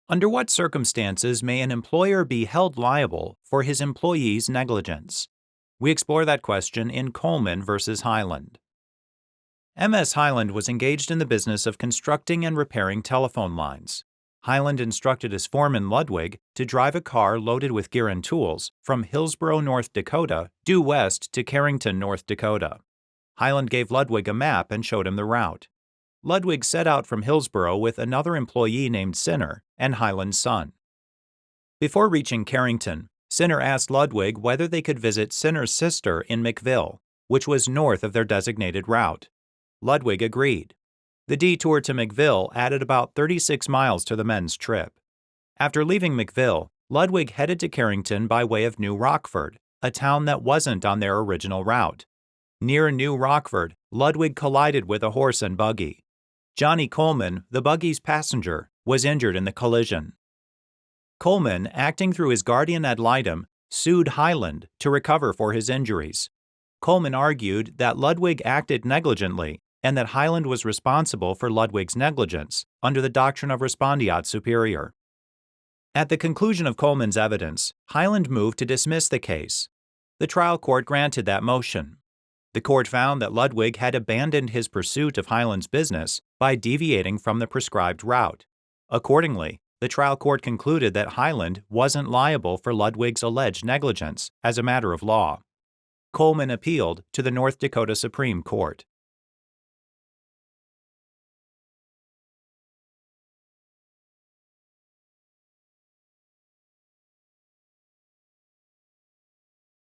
Under what circumstances may an employer be held liable for his employee's negligence? We explore that question in Kohlman v. Hyland. M.S. Hyland was engaged in the business of constructing and repairing telephone lines. Hyland instructed his foreman Ludwig to drive a car loaded with gear and tools from Hillsborough, North Dakota, due west to Carrington, North Dakota. Hyland gave Ludwig a map and showed him the route. Ludwig set out from Hillsborough with another employee named Sinner and Hyland's son. Before reaching Carrington, Sinner asked Ludwig whether they could visit Sinner's sister in McVille, which was north of their designated route. Ludwig agreed. The detour to McVille added about 36 miles to the men's trip. After leaving McVille, Ludwig headed to Carrington by way of New Rockford, a town that wasn't on their original route. Near New Rockford, Ludwig collided with a horse and buggy. Johnny Kohlman, the buggy's passenger, was injured in the collision. Kohlman, acting through his guardian ad litem, sued Hyland to recover for his injuries. Kohlman argued that Ludwig acted negligently and that Hyland was responsible for Ludwig's negligence under the doctrine of respondeat superior. At the conclusion of Kohlman's evidence, Hyland moved to dismiss the case. The trial court granted that motion. The court found that Ludwig had abandoned his pursuit of Hyland's business by deviating from the prescribed route. Accordingly, the trial court concluded that Hyland wasn't liable for Ludwig's alleged negligence as a matter of law. Kohlman appealed to the North Dakota Supreme Court.